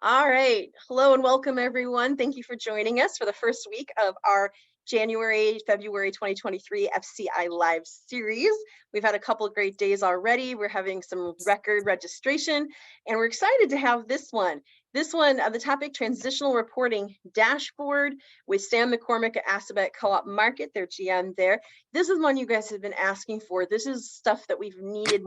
All right. Hello and welcome, everyone. Thank you for joining us for the first week of our February 2023 FCI Live series. We've had a couple of great days already. We're having some record registration, and we're excited to have this one. The topic, Transitional Reporting Dashboard with Sam McCormick at Assabet Co-op Market, their GM there. This is one you guys have been asking for. This is stuff that we've needed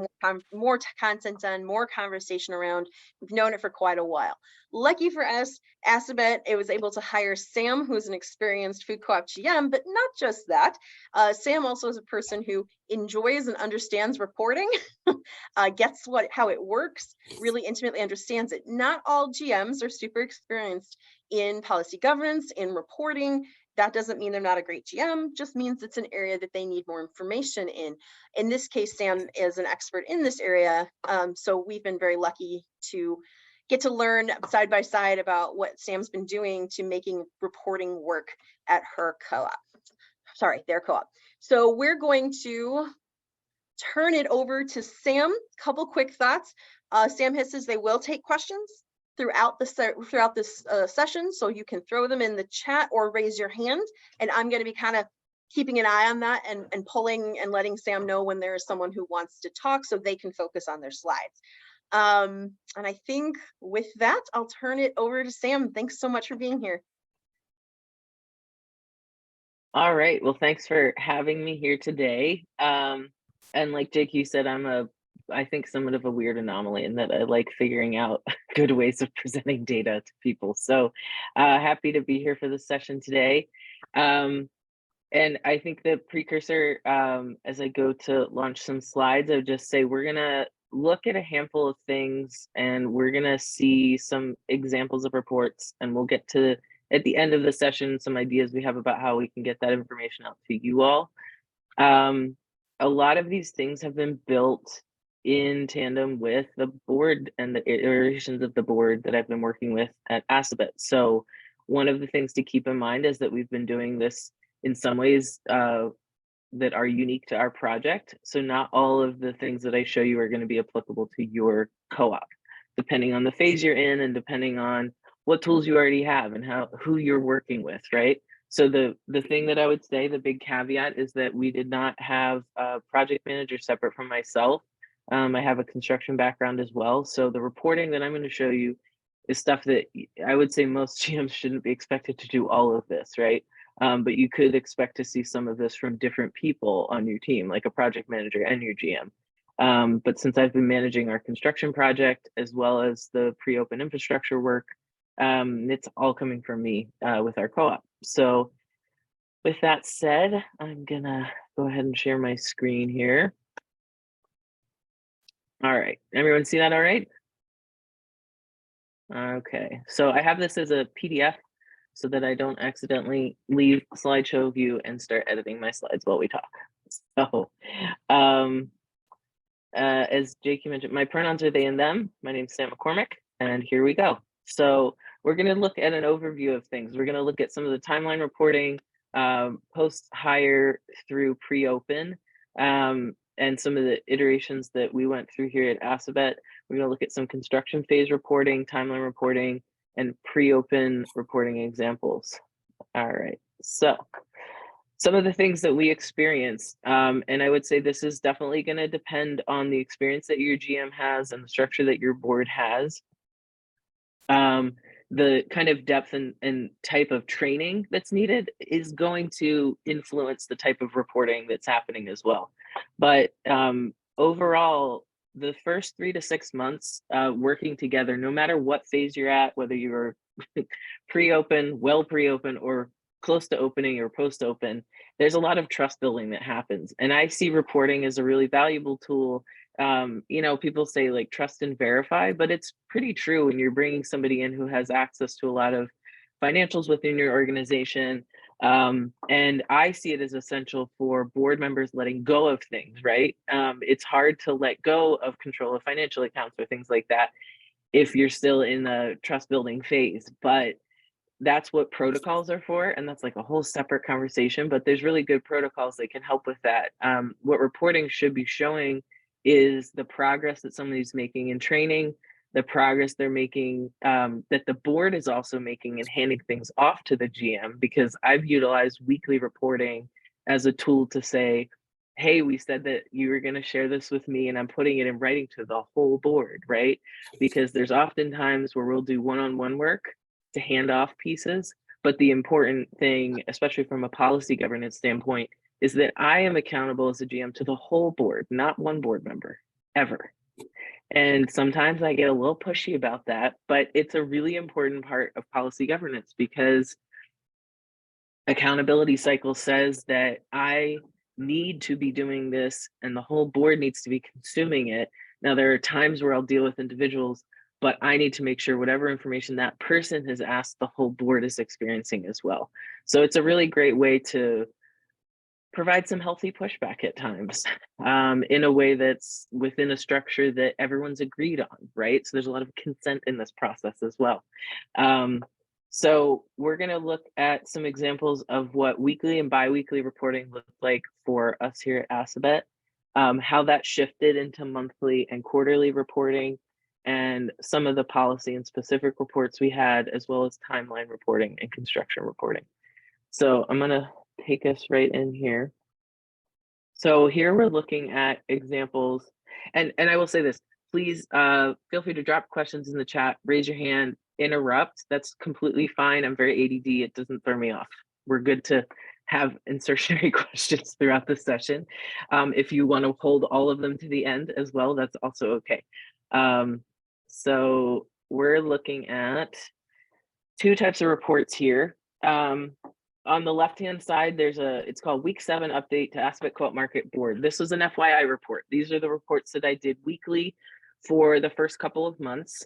more content on, more conversation around. We've known it for quite a while. Lucky for us, Assabet, it was able to hire Sam, who's an experienced food co-op GM, but not just that. Sam also is a person who enjoys and understands reporting, gets how it works, really intimately understands it. Not all GMs are super experienced in policy governance, in reporting. That doesn't mean they're not a great GM, just means it's an area that they need more information in. In this case, Sam is an expert in this area, so we've been very lucky to get to learn side by side about what Sam's been doing to making reporting work at their co-op. So we're going to turn it over to Sam. Couple quick thoughts. Sam says they will take questions throughout this session, so you can throw them in the chat or raise your hand, and I'm going to be kind of keeping an eye on that and pulling and letting Sam know when there is someone who wants to talk so they can focus on their slides. And I think with that, I'll turn it over to Sam. Thanks so much for being here. All right, well, thanks for having me here today. And like Jake, you said, I think somewhat of a weird anomaly in that I like figuring out good ways of presenting data to people. So happy to be here for this session today. And I think the precursor, as I go to launch some slides, I would just say we're gonna look at a handful of things and we're gonna see some examples of reports, and we'll get to, at the end of the session, some ideas we have about how we can get that information out to you all. A lot of these things have been built in tandem with the board and the iterations of the board that I've been working with at Assabet. So one of the things to keep in mind is that we've been doing this in some ways that are unique to our project. So not all of the things that I show you are going to be applicable to your co-op, depending on the phase you're in and depending on what tools you already have and who you're working with, right? So the thing that I would say, the big caveat, is that we did not have a project manager separate from myself. I have a construction background as well. So the reporting that I'm going to show you is stuff that I would say most GMs shouldn't be expected to do all of this, right? But you could expect to see some of this from different people on your team, like a project manager and your GM. But since I've been managing our construction project as well as the pre-open infrastructure work, it's all coming from me with our co-op. So with that said, I'm gonna go ahead and share my screen here. All right, everyone see that all right? Okay, so I have this as a PDF so that I don't accidentally leave slideshow view and start editing my slides while we talk. So as Jake mentioned, my pronouns are they and them. My name is Sam McCormick, and here we go. So we're going to look at an overview of things. We're going to look at some of the timeline reporting, post-hire through pre-open, and some of the iterations that we went through here at Assabet. We're going to look at some construction phase reporting, timeline reporting, and pre-open reporting examples. All right, so some of the things that we experience, and I would say this is definitely going to depend on the experience that your GM has and the structure that your board has. The kind of depth and type of training that's needed is going to influence the type of reporting that's happening as well. But overall, the first 3 to 6 months working together, no matter what phase you're at, whether you're pre-open, well pre-open, or close to opening or post-open, there's a lot of trust building that happens. And I see reporting as a really valuable tool. You know, people say like trust and verify, but it's pretty true when you're bringing somebody in who has access to a lot of financials within your organization. And I see it as essential for board members letting go of things, right? It's hard to let go of control of financial accounts or things like that if you're still in the trust building phase, but that's what protocols are for. And that's like a whole separate conversation, but there's really good protocols that can help with that. What reporting should be showing is the progress that somebody's making in training, the progress they're making, that the board is also making and handing things off to the GM, because I've utilized weekly reporting as a tool to say, hey, we said that you were going to share this with me, and I'm putting it in writing to the whole board, right? Because there's often times where we'll do one-on-one work to hand off pieces. But the important thing, especially from a policy governance standpoint, is that I am accountable as a GM to the whole board, not one board member, ever. And sometimes I get a little pushy about that, but it's a really important part of policy governance, because accountability cycle says that I need to be doing this and the whole board needs to be consuming it. Now, there are times where I'll deal with individuals, but I need to make sure whatever information that person has asked, the whole board is experiencing as well. So it's a really great way to provide some healthy pushback at times, in a way that's within a structure that everyone's agreed on, right? So there's a lot of consent in this process as well. So we're going to look at some examples of what weekly and biweekly reporting looked like for us here at Assabet, how that shifted into monthly and quarterly reporting, and some of the policy and specific reports we had, as well as timeline reporting and construction reporting. So I'm going to take us right in here. So here we're looking at examples, and I will say this, please feel free to drop questions in the chat, raise your hand, interrupt. That's completely fine. I'm very ADD. It doesn't throw me off. We're good to have insertionary questions throughout the session. If you want to hold all of them to the end as well, that's also okay. So we're looking at two types of reports here. On the left-hand side, it's called Week 7 Update to Aspect Co-op Market Board. This was an FYI report. These are the reports that I did weekly for the first couple of months.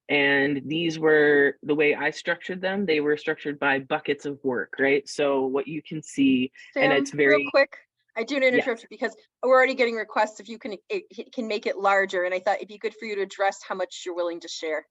And these were, the way I structured them, they were structured by buckets of work, right? So what you can see, Sam, and it's very— real quick, I do need to interrupt yes. you because we're already getting requests if you can make it larger, and I thought it'd be good for you to address how much you're willing to share.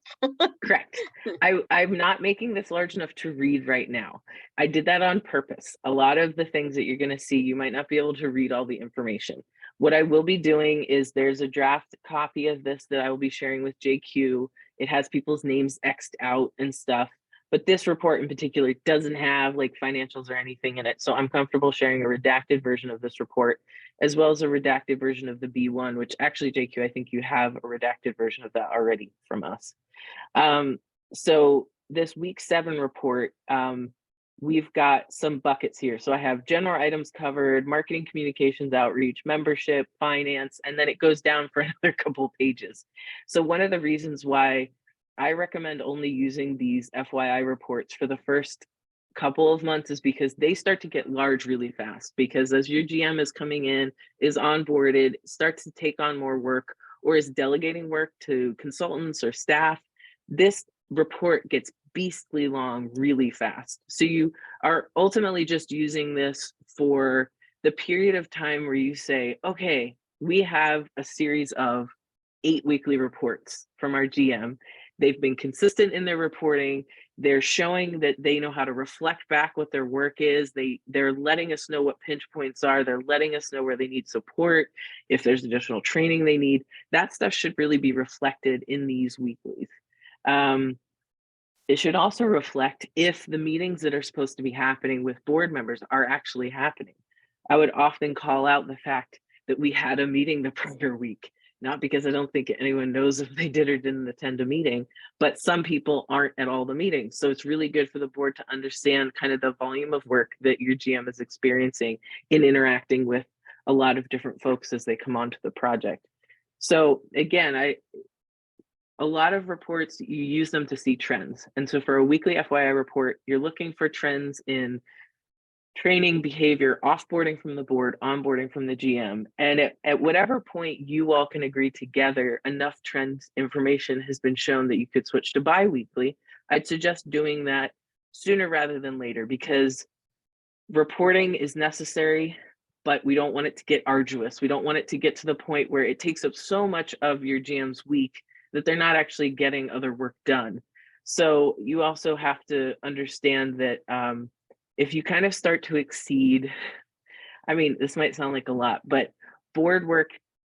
Correct. I'm not making this large enough to read right now. I did that on purpose. A lot of the things that you're going to see, you might not be able to read all the information. What I will be doing is there's a draft copy of this that I will be sharing with JQ. It has people's names X'd out and stuff, but this report in particular doesn't have like financials or anything in it. So I'm comfortable sharing a redacted version of this report, as well as a redacted version of the B1, which actually, JQ, I think you have a redacted version of that already from us. So this week 7 report, we've got some buckets here. So I have general items covered, marketing, communications, outreach, membership, finance, and then it goes down for another couple pages. So one of the reasons why I recommend only using these FYI reports for the first couple of months is because they start to get large really fast, because as your GM is coming in, is onboarded, starts to take on more work, or is delegating work to consultants or staff, this report gets beastly long really fast. So you are ultimately just using this for the period of time where you say, okay, we have a series of 8 weekly reports from our GM. They've been consistent in their reporting. They're showing that they know how to reflect back what their work is. They're letting us know what pinch points are. They're letting us know where they need support, if there's additional training they need. That stuff should really be reflected in these weeklies. It should also reflect if the meetings that are supposed to be happening with board members are actually happening. I would often call out the fact that we had a meeting the prior week, not because I don't think anyone knows if they did or didn't attend a meeting, but some people aren't at all the meetings. So it's really good for the board to understand kind of the volume of work that your GM is experiencing in interacting with a lot of different folks as they come onto the project. So again, a lot of reports, you use them to see trends. And so for a weekly FYI report, you're looking for trends in training, behavior, offboarding from the board, onboarding from the GM. And at whatever point you all can agree together, enough trend information has been shown that you could switch to bi-weekly. I'd suggest doing that sooner rather than later, because reporting is necessary, but we don't want it to get arduous. We don't want it to get to the point where it takes up so much of your GM's week that they're not actually getting other work done. So you also have to understand that if you kind of start to exceed, I mean, this might sound like a lot, but board work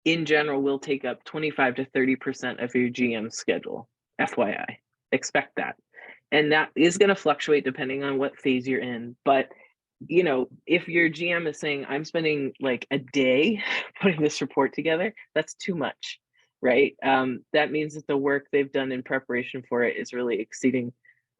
in general will take up 25 to 30% of your GM schedule. FYI, expect that. And that is going to fluctuate depending on what phase you're in. But, you know, if your GM is saying, I'm spending like a day putting this report together, that's too much, right? That means that the work they've done in preparation for it is really exceeding,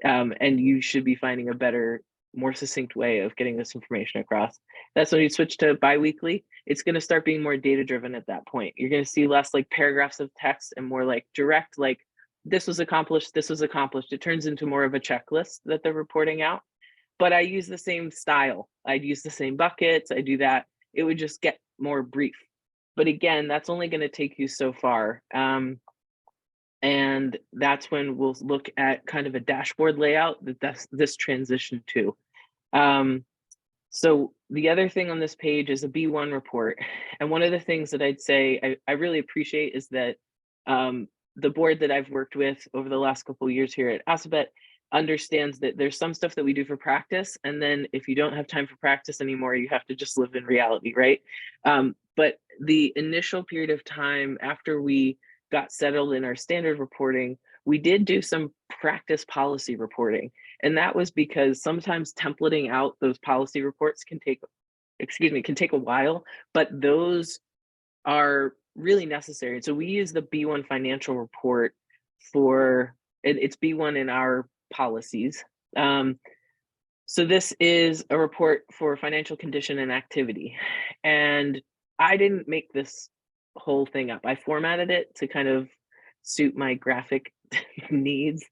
and you should be finding a better, more succinct way of getting this information across. That's when you switch to biweekly. It's going to start being more data driven at that point. You're going to see less like paragraphs of text and more like direct, like this was accomplished, this was accomplished. It turns into more of a checklist that they're reporting out. But I use the same style. I'd use the same buckets. I do that. It would just get more brief. But again, that's only going to take you so far. And that's when we'll look at kind of a dashboard layout that's this transition to. So the other thing on this page is a B1 report. And one of the things that I'd say I really appreciate is that the board that I've worked with over the last couple of years here at Assabet understands that there's some stuff that we do for practice. And then if you don't have time for practice anymore, you have to just live in reality, right? But the initial period of time after we got settled in our standard reporting, we did do some practice policy reporting. And that was because sometimes templating out those policy reports can take a while, but those are really necessary. So we use the B1 financial report for, it's B1 in our policies. So this is a report for financial condition and activity. And I didn't make this whole thing up. I formatted it to kind of suit my graphic needs,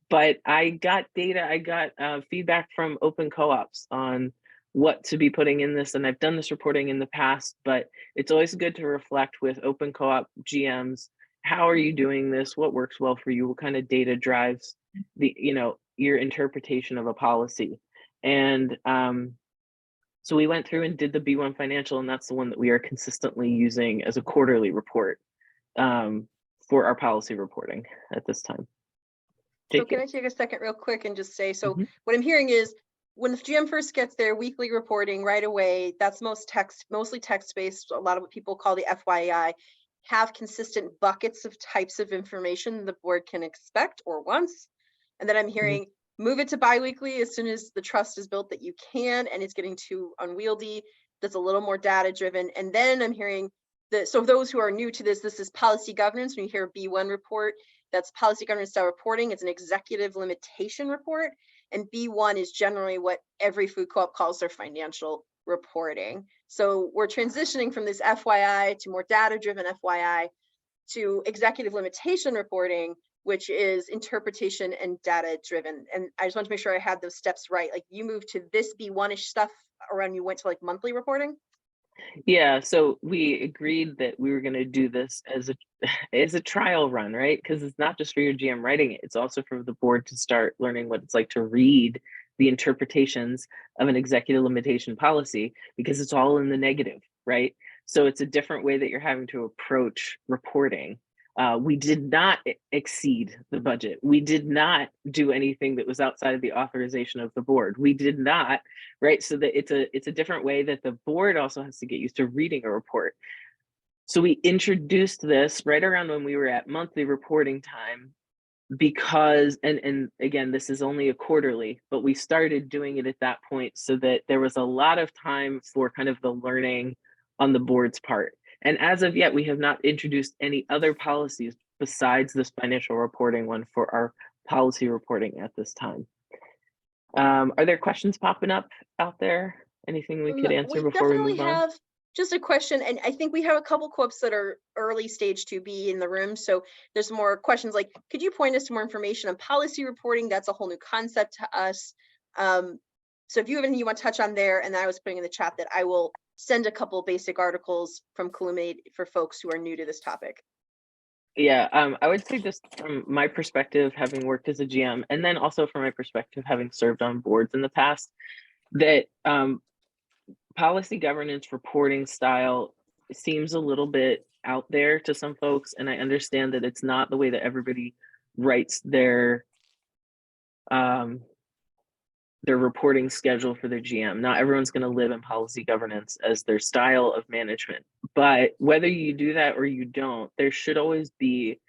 but I got data, I got feedback from open co-ops on what to be putting in this. And I've done this reporting in the past, but it's always good to reflect with open co-op GMs. How are you doing this? What works well for you? What kind of data drives the, you know, your interpretation of a policy? And so we went through and did the B1 financial, and that's the one that we are consistently using as a quarterly report for our policy reporting at this time. So can I take a second real quick and just say, so Mhm. what I'm hearing is when the GM first gets their weekly reporting right away, that's mostly text-based. A lot of what people call the FYI have consistent buckets of types of information the board can expect or wants. And then I'm hearing move it to biweekly as soon as the trust is built that you can, and it's getting too unwieldy. That's a little more data driven. And then I'm hearing that, so those who are new to this is policy governance. When you hear B1 report, that's policy governance style reporting. It's an executive limitation report. And B1 is generally what every food co-op calls their financial reporting. So we're transitioning from this FYI to more data-driven FYI to executive limitation reporting, which is interpretation and data-driven. And I just want to make sure I had those steps right. Like you moved to this B1-ish stuff around, you went to like monthly reporting? Yeah, so we agreed that we were going to do this as a as a trial run, right? Because it's not just for your GM writing it; it's also for the board to start learning what it's like to read the interpretations of an executive limitation policy, because it's all in the negative, right? So it's a different way that you're having to approach reporting. We did not exceed the budget. We did not do anything that was outside of the authorization of the board. We did not, right? So that it's a different way that the board also has to get used to reading a report. So we introduced this right around when we were at monthly reporting time, because and again, this is only a quarterly, but we started doing it at that point so that there was a lot of time for kind of the learning on the board's part. And as of yet, we have not introduced any other policies besides this financial reporting one for our policy reporting at this time. Are there questions popping up out there? Anything we could answer We before we definitely move on? have just a question, and I think we have a couple co-ops that are early stage 2B in the room. So there's more questions like, could you point us to more information on policy reporting? That's a whole new concept to us. So if you have anything you want to touch on there, and I was putting in the chat that I will send a couple basic articles from Columate for folks who are new to this topic. Yeah, I would say just from my perspective, having worked as a GM, and then also from my perspective, having served on boards in the past, that policy governance reporting style seems a little bit out there to some folks, and I understand that it's not the way that everybody writes their their reporting schedule for their GM. Not everyone's going to live in policy governance as their style of management, but whether you do that or you don't, there should always be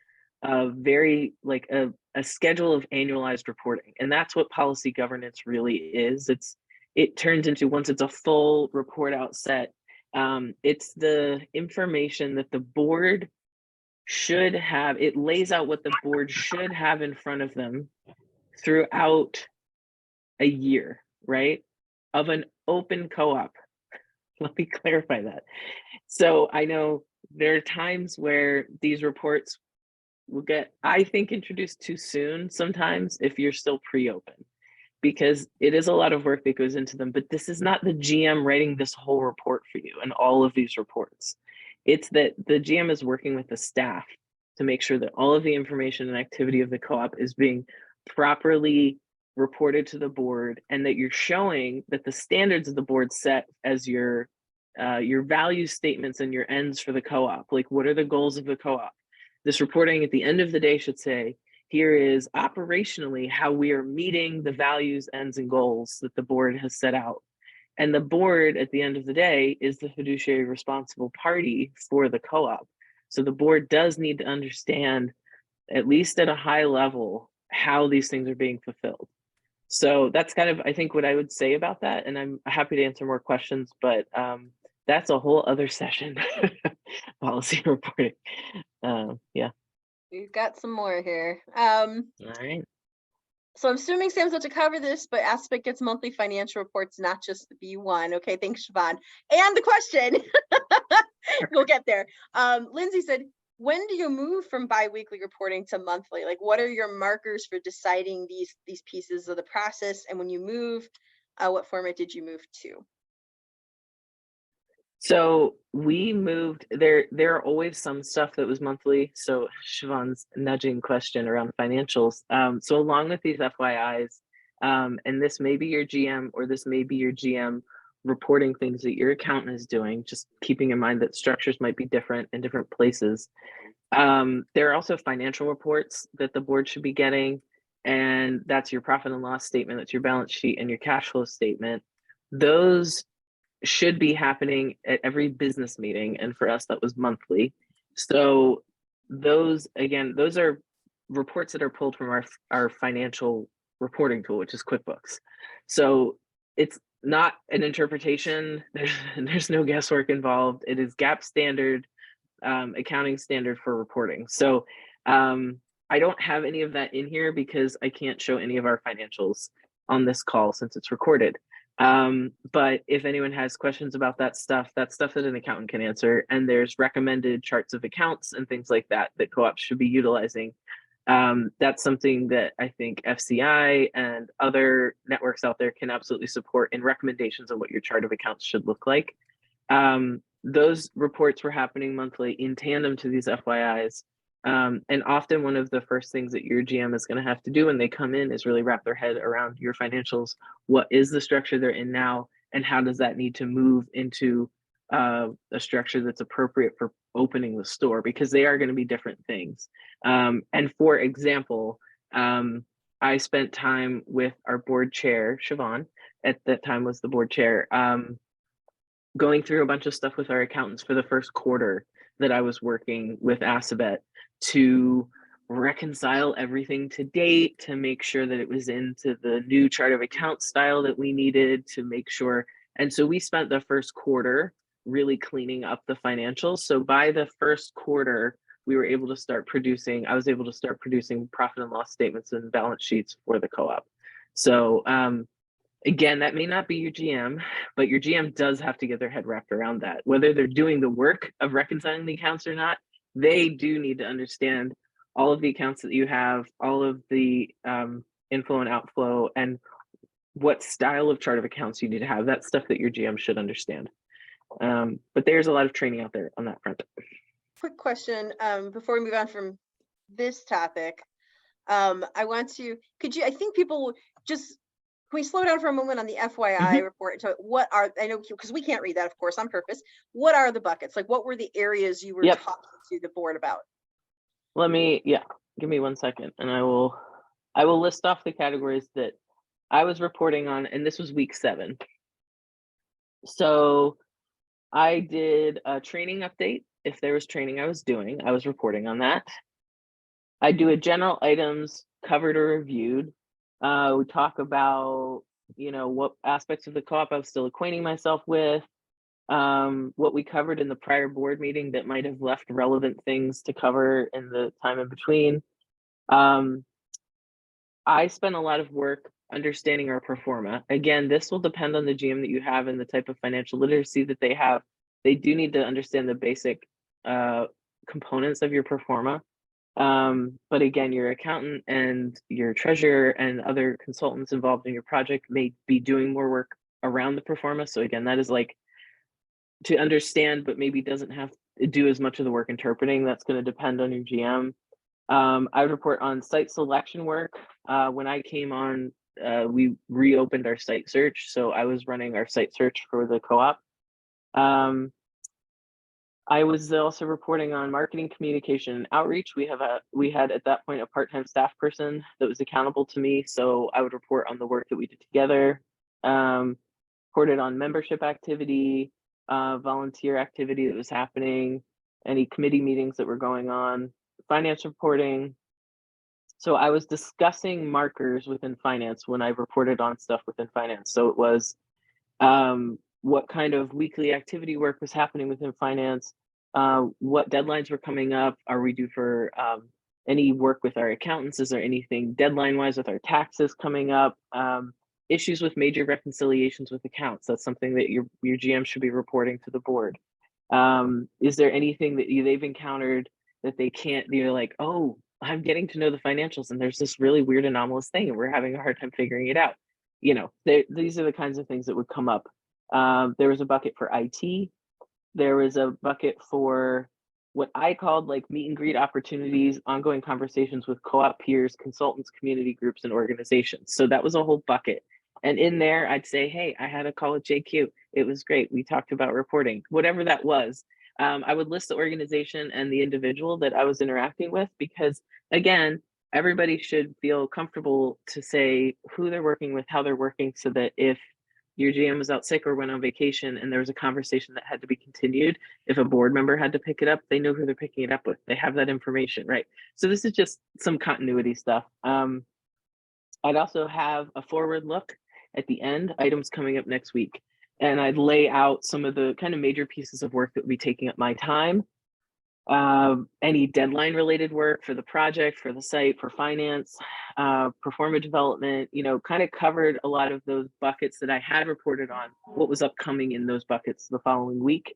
a very like a schedule of annualized reporting, and that's what policy governance really is. It turns into, once it's a full report out set, it's the information that the board should have. It lays out what the board should have in front of them throughout a year, right? Of an open co-op. Let me clarify that. So I know there are times where these reports will get, I think, introduced too soon sometimes if you're still pre-open, because it is a lot of work that goes into them. But this is not the GM writing this whole report for you and all of these reports. It's that the GM is working with the staff to make sure that all of the information and activity of the co-op is being properly reported to the board, and that you're showing that the standards of the board set as your value statements and your ends for the co-op. Like, what are the goals of the co-op? This reporting at the end of the day should say, here is operationally how we are meeting the values, ends, and goals that the board has set out. And the board, at the end of the day, is the fiduciary responsible party for the co-op. So the board does need to understand, at least at a high level, how these things are being fulfilled. So that's kind of, I think, what I would say about that. And I'm happy to answer more questions, but that's a whole other session, policy reporting. Yeah. We've got some more here. All right. So I'm assuming Sam's about to cover this, but Aspect gets monthly financial reports, not just the B1. Okay, thanks, Siobhan. And the question, we'll get there. Lindsay said, when do you move from biweekly reporting to monthly? Like, what are your markers for deciding these pieces of the process? And when you move, what format did you move to? So we moved there. There are always some stuff that was monthly. So Siobhan's nudging question around financials. So along with these FYIs, and this may be your GM or this may be your GM reporting things that your accountant is doing, just keeping in mind that structures might be different in different places. There are also financial reports that the board should be getting, and that's your profit and loss statement, that's your balance sheet and your cash flow statement. Those should be happening at every business meeting, and for us that was monthly. So those, again, those are reports that are pulled from our financial reporting tool, which is QuickBooks. So it's not an interpretation. There's no guesswork involved. It is GAAP standard, accounting standard for reporting. So I don't have any of that in here because I can't show any of our financials on this call since it's recorded. But if anyone has questions about that stuff that an accountant can answer, and there's recommended charts of accounts and things like that that co-ops should be utilizing. That's something that I think FCI and other networks out there can absolutely support in recommendations on what your chart of accounts should look like. Those reports were happening monthly in tandem to these FYIs. And often one of the first things that your GM is going to have to do when they come in is really wrap their head around your financials. What is the structure they're in now, and how does that need to move into a structure that's appropriate for opening the store, because they are going to be different things. And for example, I spent time with our board chair, Siobhan, at that time was the board chair, going through a bunch of stuff with our accountants for the first quarter that I was working with Assabet to reconcile everything to date, to make sure that it was into the new chart of accounts style that we needed to make sure. And so we spent the first quarter really cleaning up the financials. So by the first quarter, we were able to start producing, I was able to start producing profit and loss statements and balance sheets for the co-op. So again, that may not be your GM, but your GM does have to get their head wrapped around that. Whether they're doing the work of reconciling the accounts or not, they do need to understand all of the accounts that you have, all of the inflow and outflow, and what style of chart of accounts you need to have. That's stuff that your GM should understand. But there's a lot of training out there on that front. Quick question before we move on from this topic. I want to, I think people just, can we slow down for a moment on the FYI report? So what are, I know, because we can't read that, of course, on purpose. What are the buckets? Like, what were the areas you were talking to the board about? Let me, give me 1 second, and I will list off the categories that I was reporting on, and this was week 7. So I did a training update. If there was training I was doing, I was reporting on that. I do a general items covered or reviewed. We talk about, what aspects of the co-op I was still acquainting myself with, what we covered in the prior board meeting that might have left relevant things to cover in the time in between. Um, I spent a lot of work understanding our pro forma. Again, this will depend on the GM that you have and the type of financial literacy that they have. They do need to understand the basic components of your pro forma. But again, your accountant and your treasurer and other consultants involved in your project may be doing more work around the pro forma. So again, that is like to understand, but maybe doesn't have to do as much of the work interpreting. That's going to depend on your GM. I would report on site selection work. When I came on, we reopened our site search. So I was running our site search for the co-op. I was also reporting on marketing, communication, and outreach. We had at that point a part-time staff person that was accountable to me. So I would report on the work that we did together. Reported on membership activity, volunteer activity that was happening, any committee meetings that were going on, finance reporting. So I was discussing markers within finance when I reported on stuff within finance. So it was what kind of weekly activity work was happening within finance, what deadlines were coming up, are we due for any work with our accountants, is there anything deadline wise with our taxes coming up, issues with major reconciliations with accounts, that's something that your GM should be reporting to the board. Is there anything that they've encountered that they can't, they're like, oh, I'm getting to know the financials and there's this really weird anomalous thing and we're having a hard time figuring it out. These are the kinds of things that would come up. There was a bucket for IT. There was a bucket for what I called like meet and greet opportunities, ongoing conversations with co-op peers, consultants, community groups, and organizations. So that was a whole bucket. And in there, I'd say, hey, I had a call with JQ. It was great. We talked about reporting, whatever that was. I would list the organization and the individual that I was interacting with because, again, everybody should feel comfortable to say who they're working with, how they're working, so that if your GM was out sick or went on vacation and there was a conversation that had to be continued, if a board member had to pick it up, they know who they're picking it up with. They have that information, right? So this is just some continuity stuff. I'd also have a forward look at the end, items coming up next week. And I'd lay out some of the kind of major pieces of work that would be taking up my time. Any deadline related work for the project, for the site, for finance, performance development, kind of covered a lot of those buckets that I had reported on, what was upcoming in those buckets the following week.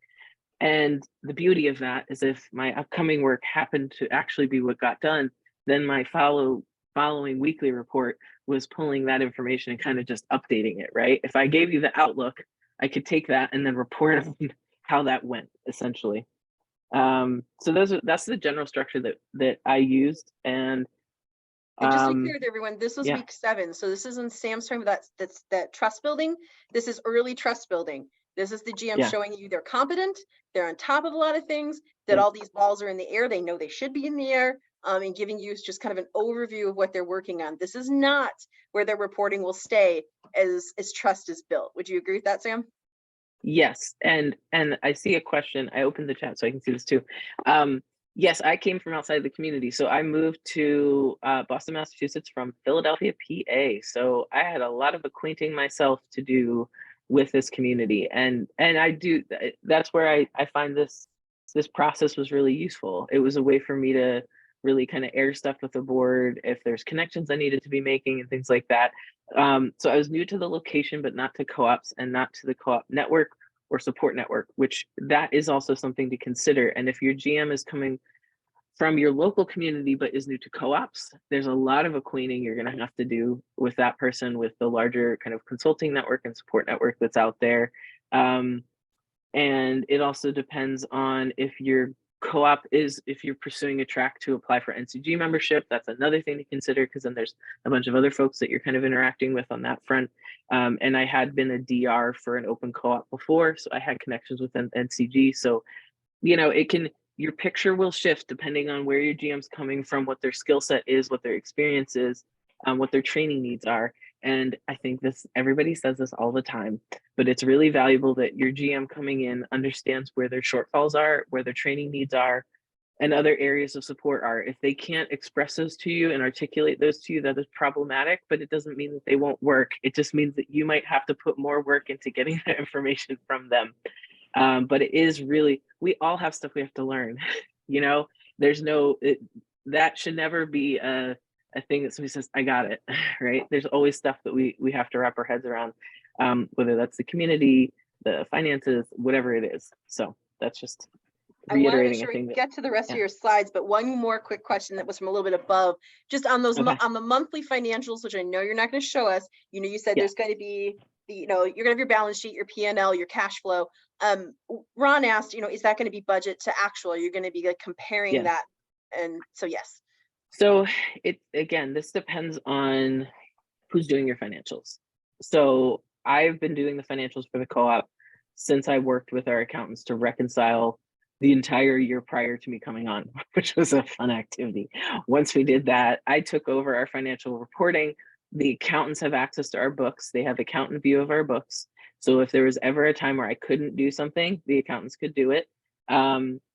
And the beauty of that is if my upcoming work happened to actually be what got done, then my following weekly report was pulling that information and kind of just updating it, right? If I gave you the outlook, I could take that and then report on how that went, essentially. So that's the general structure that I used. And just to be clear with everyone, this was yeah. week 7. So this isn't Sam's talking about that trust building. This is early trust building. This is the GM showing you they're competent, they're on top of a lot of things, that all these balls are in the air, they know they should be in the air, and giving you just kind of an overview of what they're working on. This is not where their reporting will stay as trust is built. Would you agree with that, Sam? Yes, and I see a question. I opened the chat so I can see this too. Yes, I came from outside the community. So I moved to Boston, Massachusetts from Philadelphia, PA. So I had a lot of acquainting myself to do with this community. And I do, that's where I find this process was really useful. It was a way for me to really kind of air stuff with the board if there's connections I needed to be making and things like that. So I was new to the location, but not to co-ops and not to the co-op network or support network, which that is also something to consider. And if your GM is coming from your local community but is new to co-ops, there's a lot of acquainting you're going to have to do with that person, with the larger kind of consulting network and support network that's out there. And it also depends on if your co-op is, if you're pursuing a track to apply for NCG membership, that's another thing to consider, because then there's a bunch of other folks that you're kind of interacting with on that front. And I had been a DR for an open co-op before, so I had connections with NCG. So, it can, your picture will shift depending on where your GM's coming from, what their skill set is, what their experience is, what their training needs are. And I think everybody says this all the time, but it's really valuable that your GM coming in understands where their shortfalls are, where their training needs are, and other areas of support are. If they can't express those to you and articulate those to you, that is problematic, but it doesn't mean that they won't work. It just means that you might have to put more work into getting that information from them. But it is really, we all have stuff we have to learn. You know, that should never be a thing that somebody says, I got it, right? There's always stuff that we have to wrap our heads around, whether that's the community, the finances, whatever it is. So that's just I want to make reiterating a sure we thing that, get to the rest of yeah, your slides, but one more quick question that was from a little bit above, just on those okay, on the monthly financials, which I know you're not going to show us. You said yeah, there's going to be you're going to have your balance sheet, your P&L, your cash flow. Ron asked, is that going to be budget to actual? Are you going to be like comparing yes. that? And so yes. So this depends on who's doing your financials. So I've been doing the financials for the co-op since I worked with our accountants to reconcile the entire year prior to me coming on, which was a fun activity. Once we did that, I took over our financial reporting. The accountants have access to our books. They have accountant view of our books. So if there was ever a time where I couldn't do something, the accountants could do it.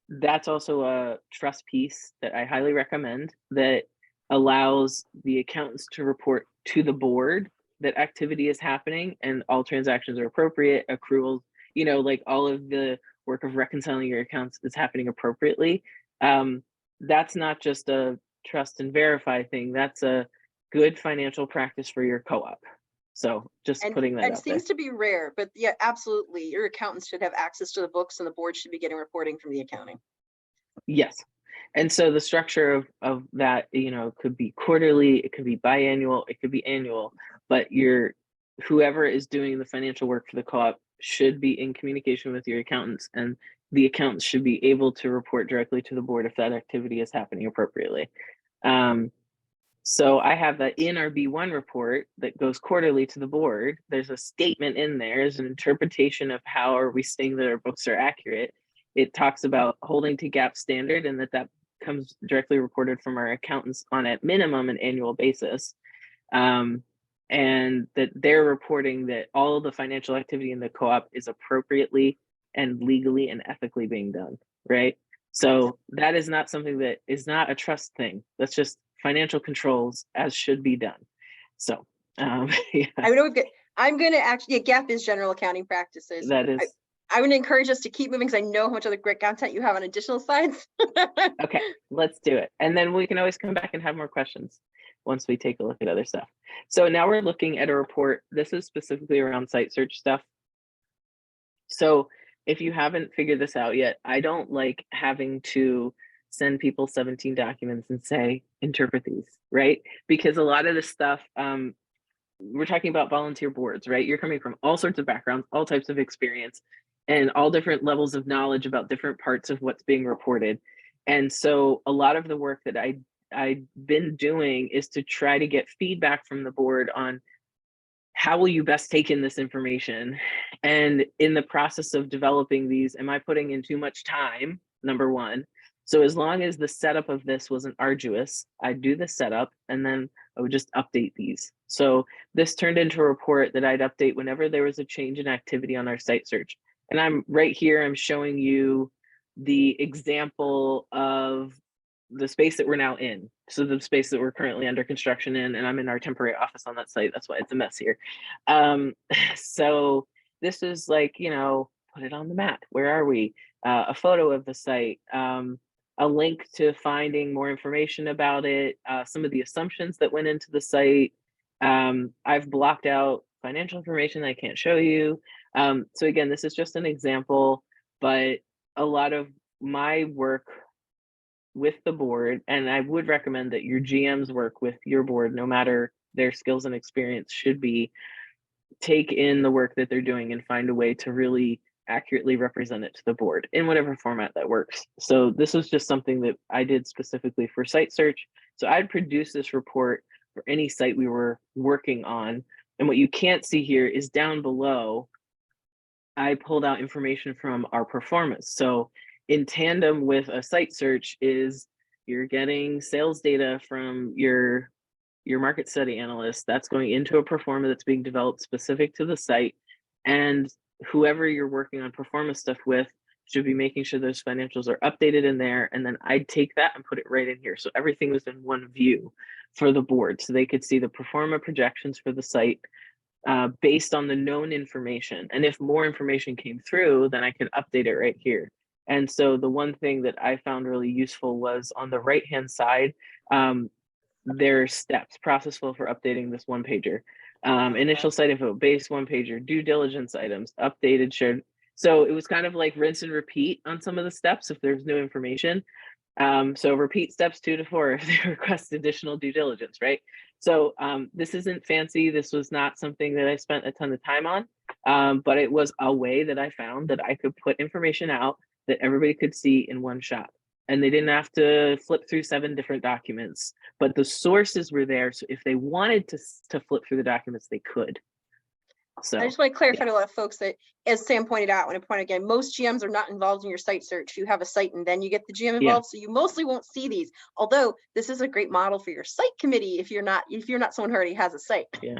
That's also a trust piece that I highly recommend, that allows the accountants to report to the board that activity is happening and all transactions are appropriate, accruals, like all of the work of reconciling your accounts is happening appropriately. That's not just a trust and verify thing. That's a good financial practice for your co-op. So just And putting that and out there. seems to be rare, but yeah, absolutely. Your accountants should have access to the books, and the board should be getting reporting from the accounting. Yes. And so the structure of that, could be quarterly, it could be biannual, it could be annual, but whoever is doing the financial work for the co-op should be in communication with your accountants, and the accountants should be able to report directly to the board if that activity is happening appropriately. So I have that in our B1 report that goes quarterly to the board. There's a statement in there, there's an interpretation of how are we saying that our books are accurate. It talks about holding to GAAP standard, and that comes directly reported from our accountants on at minimum an annual basis. And that they're reporting that all of the financial activity in the co-op is appropriately and legally and ethically being done, right? So that is not something that is not a trust thing. That's just financial controls as should be done. So yeah, I know I'm going to actually, GAAP is general accounting practices. that is I would encourage us to keep moving because I know how much other great content you have on additional slides. okay. Let's do it. And then we can always come back and have more questions once we take a look at other stuff. So now we're looking at a report. This is specifically around site search stuff. So if you haven't figured this out yet, I don't like having to send people 17 documents and say, interpret these, right? Because a lot of this stuff, we're talking about volunteer boards, right? You're coming from all sorts of backgrounds, all types of experience, and all different levels of knowledge about different parts of what's being reported. And so a lot of the work that I've been doing is to try to get feedback from the board on how will you best take in this information? And in the process of developing these, am I putting in too much time? Number one. So as long as the setup of this wasn't arduous, I'd do the setup and then I would just update these. So this turned into a report that I'd update whenever there was a change in activity on our site search. And I'm right here, I'm showing you the example of the space that we're now in. So the space that we're currently under construction in, and I'm in our temporary office on that site. That's why it's a mess here. So this is like, put it on the map. Where are we? A photo of the site, a link to finding more information about it, some of the assumptions that went into the site. I've blocked out financial information that I can't show you. So again, this is just an example, but a lot of my work with the board, and I would recommend that your GMs work with your board, no matter their skills and experience, should be take in the work that they're doing and find a way to really accurately represent it to the board in whatever format that works. So this was just something that I did specifically for site search. So I'd produce this report for any site we were working on. And what you can't see here is down below, I pulled out information from our performance. So in tandem with a site search is you're getting sales data from your your market study analyst, that's going into a performa that's being developed specific to the site. And whoever you're working on performance stuff with should be making sure those financials are updated in there. And then I'd take that and put it right in here. So everything was in one view for the board. So they could see the performa projections for the site based on the known information. And if more information came through, then I could update it right here. And so the one thing that I found really useful was on the right-hand side, there's steps, process flow for updating this one pager. Initial site info, base one pager, due diligence items, updated, shared. So it was kind of like rinse and repeat on some of the steps if there's new information. So repeat steps 2 to 4 if they request additional due diligence, right? So this isn't fancy. This was not something that I spent a ton of time on, but it was a way that I found that I could put information out that everybody could see in one shot. And they didn't have to flip through 7 different documents, but the sources were there. So if they wanted to flip through the documents, they could. So I just want to clarify to a lot of folks that, as Sam pointed out, when I point again, most GMs are not involved in your site search. You have a site and then you get the GM involved, so you mostly won't see these. Although this is a great model for your site committee if you're not someone who already has a site. Yeah.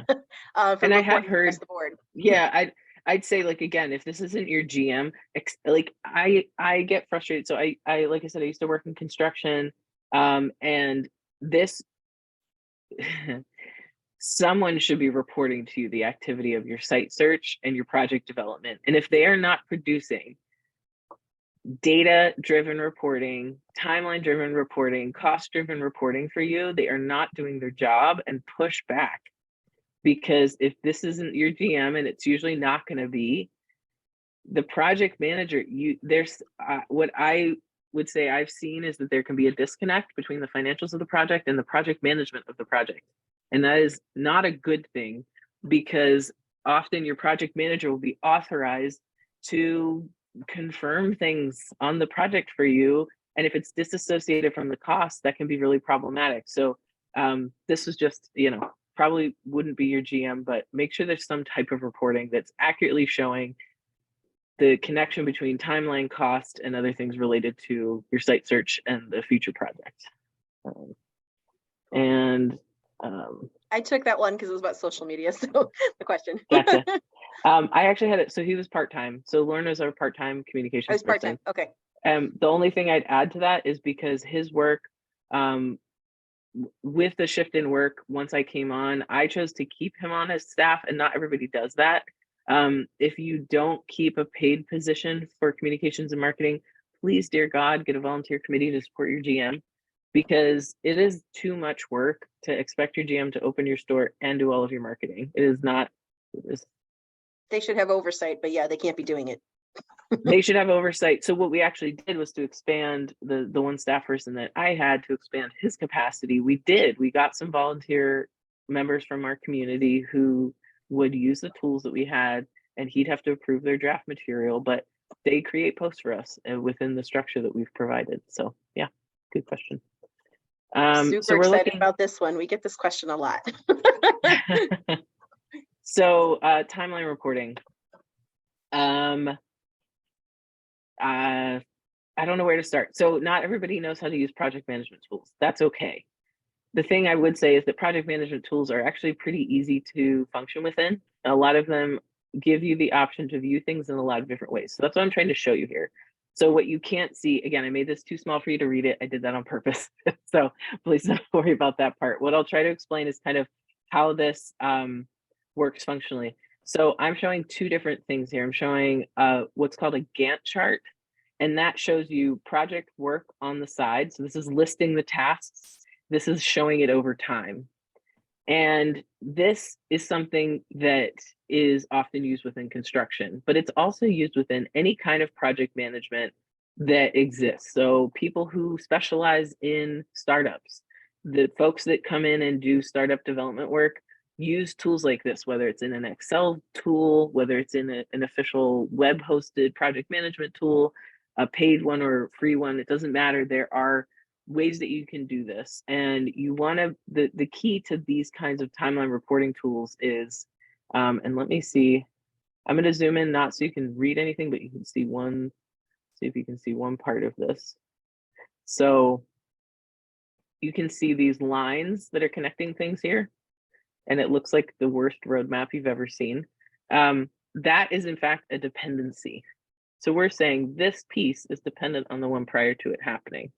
And I have heard the board. Yeah, I'd say, like, again, if this isn't your GM, like I get frustrated. So I like I said, I used to work in construction, and this someone should be reporting to you the activity of your site search and your project development. And if they are not producing data-driven reporting, timeline-driven reporting, cost-driven reporting for you, they are not doing their job, and push back. Because if this isn't your GM, and it's usually not going to be, the project manager, there's what I would say I've seen is that there can be a disconnect between the financials of the project and the project management of the project. And that is not a good thing, because often your project manager will be authorized to confirm things on the project for you. And if it's disassociated from the cost, that can be really problematic. So this was just, probably wouldn't be your GM, but make sure there's some type of reporting that's accurately showing the connection between timeline, cost, and other things related to your site search and the future project. I took that one because it was about social media. So the question. Gotcha. I actually had it. So he was part-time. So Lauren was our part-time communications I was part-time. Okay. The only thing I'd add to that is because his work, with the shift in work, once I came on, I chose to keep him on as staff, and not everybody does that. If you don't keep a paid position for communications and marketing, please, dear God, get a volunteer committee to support your GM, because it is too much work to expect your GM to open your store and do all of your marketing. It is not. They should have oversight, but yeah, they can't be doing it. They should have oversight. So what we actually did was to expand the one staff person that I had, to expand his capacity. We got some volunteer members from our community who would use the tools that we had, and he'd have to approve their draft material, but they create posts for us within the structure that we've provided. So yeah, good question. Super excited about this one. We get this question a lot. So timeline reporting. I don't know where to start. So not everybody knows how to use project management tools. That's okay. The thing I would say is that project management tools are actually pretty easy to function within. A lot of them give you the option to view things in a lot of different ways. So that's what I'm trying to show you here. So what you can't see, again, I made this too small for you to read it. I did that on purpose. So please don't worry about that part. What I'll try to explain is kind of how this works functionally. So I'm showing 2 different things here. I'm showing what's called a Gantt chart, and that shows you project work on the side. So this is listing the tasks. This is showing it over time. And this is something that is often used within construction, but it's also used within any kind of project management that exists. So people who specialize in startups, the folks that come in and do startup development work, use tools like this, whether it's in an Excel tool, whether it's in an official web hosted project management tool, a paid one or free one, it doesn't matter. There are ways that you can do this. And you want to, the key to these kinds of timeline reporting tools is, and let me see, I'm going to zoom in, not so you can read anything, but you can see see if you can see one part of this. So you can see these lines that are connecting things here, and it looks like the worst roadmap you've ever seen. That is in fact a dependency. So we're saying this piece is dependent on the one prior to it happening.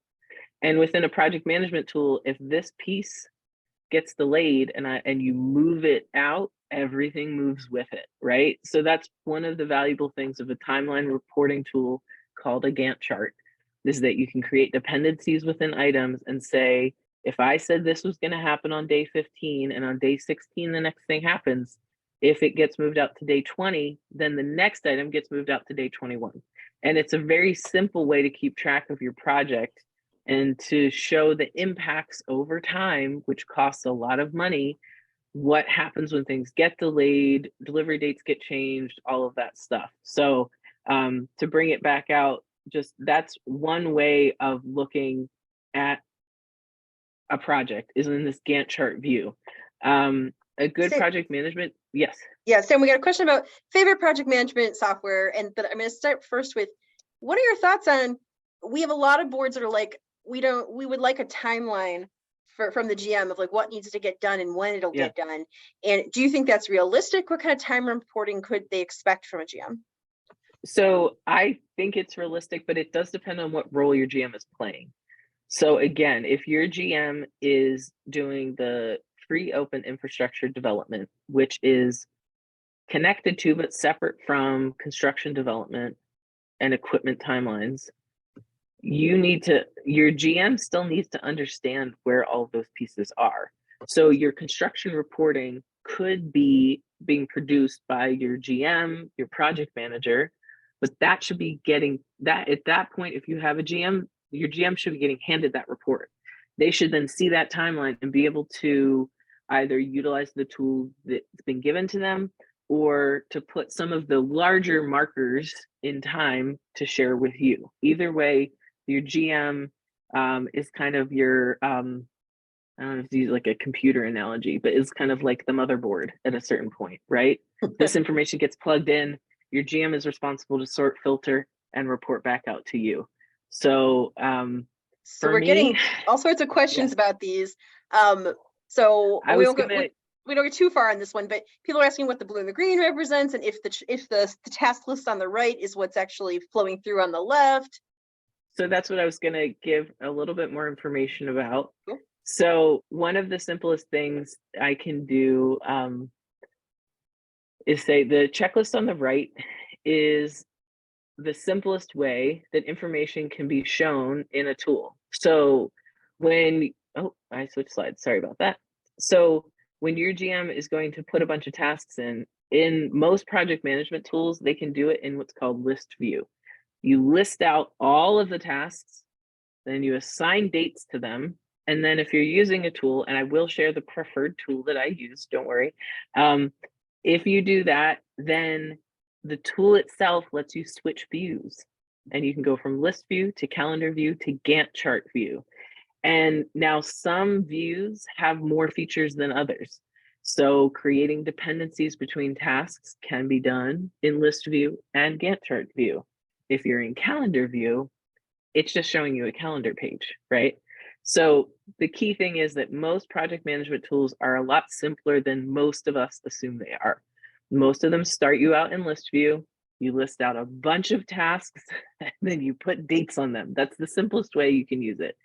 And within a project management tool, if this piece gets delayed and you move it out, everything moves with it, right? So that's one of the valuable things of a timeline reporting tool called a Gantt chart, is that you can create dependencies within items and say, if I said this was going to happen on day 15 and on day 16 the next thing happens, if it gets moved out to day 20, then the next item gets moved out to day 21. And it's a very simple way to keep track of your project and to show the impacts over time, which costs a lot of money, what happens when things get delayed, delivery dates get changed, all of that stuff. So to bring it back out, just that's one way of looking at a project, is in this Gantt chart view. A good project management, yes. Yeah, Sam, we got a question about favorite project management software, but I'm going to start first with, what are your thoughts on, we have a lot of boards that are like, we would like a timeline from the GM of like what needs to get done and when it'll get done. And do you think that's realistic? What kind of time reporting could they expect from a GM? So I think it's realistic, but it does depend on what role your GM is playing. So again, if your GM is doing the free open infrastructure development, which is connected to but separate from construction development and equipment timelines, your GM still needs to understand where all of those pieces are. So your construction reporting could be being produced by your GM, your project manager, but that should be getting that at that point. If you have a GM, your GM should be getting handed that report. They should then see that timeline and be able to either utilize the tool that's been given to them or to put some of the larger markers in time to share with you. Either way, your GM is kind of your, I don't know if to use like a computer analogy, but it's kind of like the motherboard at a certain point, right? This information gets plugged in, your GM is responsible to sort, filter, and report back out to you. So we're getting all sorts of questions about these. So we don't get too far on this one, but people are asking what the blue and the green represents, and if the task list on the right is what's actually flowing through on the left. So that's what I was going to give a little bit more information about. Cool. So one of the simplest things I can do is say the checklist on the right is the simplest way that information can be shown in a tool. So when, I switched slides, sorry about that. So when your GM is going to put a bunch of tasks in most project management tools, they can do it in what's called list view. You list out all of the tasks, then you assign dates to them. And then if you're using a tool, and I will share the preferred tool that I use, don't worry. If you do that, then the tool itself lets you switch views. And you can go from list view to calendar view to Gantt chart view. And now some views have more features than others. So creating dependencies between tasks can be done in list view and Gantt chart view. If you're in calendar view, it's just showing you a calendar page, right? So the key thing is that most project management tools are a lot simpler than most of us assume they are. Most of them start you out in list view, you list out a bunch of tasks, and then you put dates on them. That's the simplest way you can use it.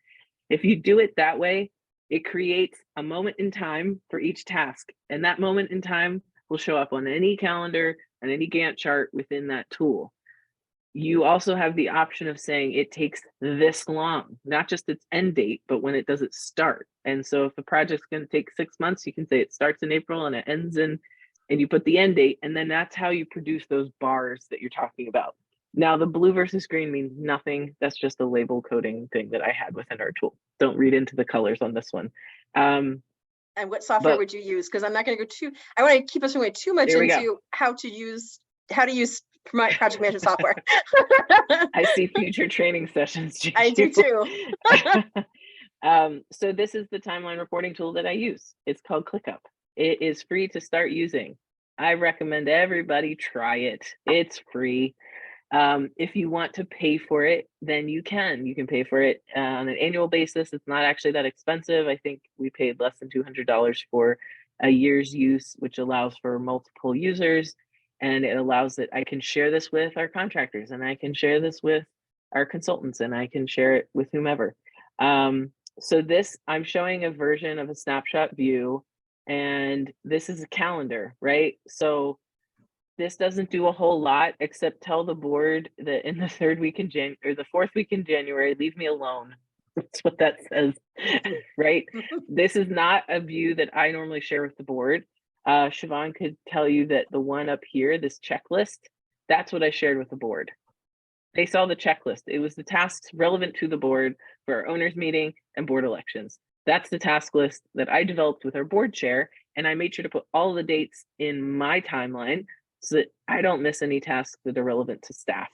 If you do it that way, it creates a moment in time for each task, and that moment in time will show up on any calendar and any Gantt chart within that tool. You also have the option of saying it takes this long, not just its end date, but when it does its start. And so if the project's going to take 6 months, you can say it starts in April and it ends in, and you put the end date, and then that's how you produce those bars that you're talking about. Now, the blue versus green means nothing. That's just a label coding thing that I had within our tool. Don't read into the colors on this one. And what software would you use? Because I'm not going to go I want to keep us away too much into how to use project management software. I see future training sessions. I do too. So this is the timeline reporting tool that I use. It's called ClickUp. It is free to start using. I recommend everybody try it. It's free. If you want to pay for it, then you can. You can pay for it on an annual basis. It's not actually that expensive. I think we paid less than $200 for a year's use, which allows for multiple users. And it allows that I can share this with our contractors, and I can share this with our consultants, and I can share it with whomever. So this, I'm showing a version of a snapshot view, and this is a calendar, right? So this doesn't do a whole lot except tell the board that in the third week in January, or the fourth week in January, leave me alone. That's what that says, right? This is not a view that I normally share with the board. Siobhan could tell you that the one up here, this checklist, that's what I shared with the board. They saw the checklist. It was the tasks relevant to the board for our owners meeting and board elections. That's the task list that I developed with our board chair, and I made sure to put all the dates in my timeline so that I don't miss any tasks that are relevant to staff.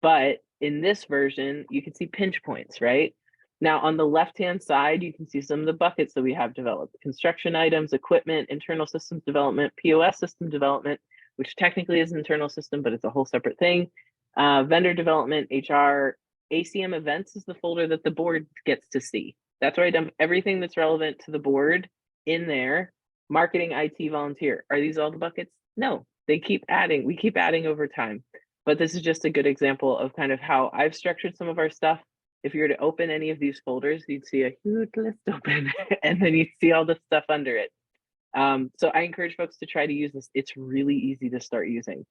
But in this version, you can see pinch points, right? Now on the left-hand side, you can see some of the buckets that we have developed: construction items, equipment, internal systems development, POS system development, which technically is an internal system, but it's a whole separate thing. Vendor development, HR, ACM events is the folder that the board gets to see. That's where I dump everything that's relevant to the board in there. Marketing, IT, volunteer. Are these all the buckets? No, they keep adding. We keep adding over time. But this is just a good example of kind of how I've structured some of our stuff. If you were to open any of these folders, you'd see a huge list open, and then you'd see all the stuff under it. So I encourage folks to try to use this. It's really easy to start using,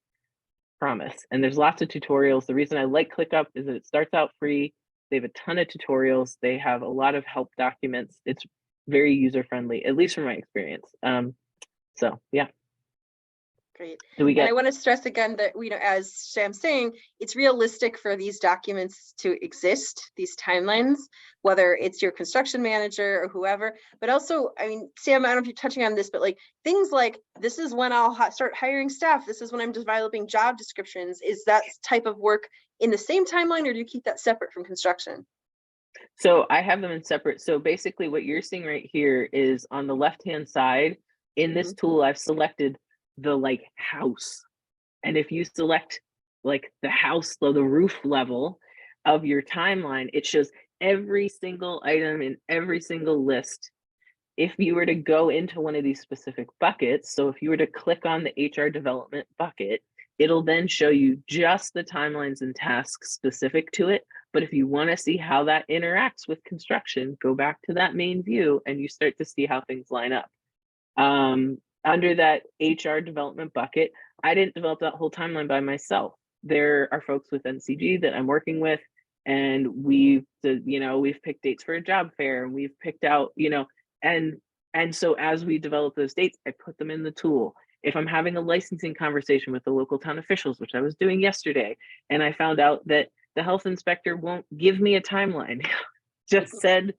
promise. And there's lots of tutorials. The reason I like ClickUp is that it starts out free. They have a ton of tutorials. They have a lot of help documents. It's very user-friendly, at least from my experience. So yeah. Great. Do we And get? I want to stress again that, as Sam's saying, it's realistic for these documents to exist, these timelines, whether it's your construction manager or whoever. But also, I mean, Sam, I don't know if you're touching on this, but like things like, this is when I'll start hiring staff. This is when I'm developing job descriptions. Is that type of work in the same timeline, or do you keep that separate from construction? So I have them in separate. So basically what you're seeing right here is on the left-hand side, in this tool, I've selected the house. And if you select like the house, the roof level of your timeline, it shows every single item in every single list. If you were to go into one of these specific buckets, so if you were to click on the HR development bucket, it'll then show you just the timelines and tasks specific to it. But if you want to see how that interacts with construction, go back to that main view and you start to see how things line up. Under that HR development bucket, I didn't develop that whole timeline by myself. There are folks with NCG that I'm working with, and we've picked dates for a job fair, and we've picked out, and so as we develop those dates, I put them in the tool. If I'm having a licensing conversation with the local town officials, which I was doing yesterday, and I found out that the health inspector won't give me a timeline, just said,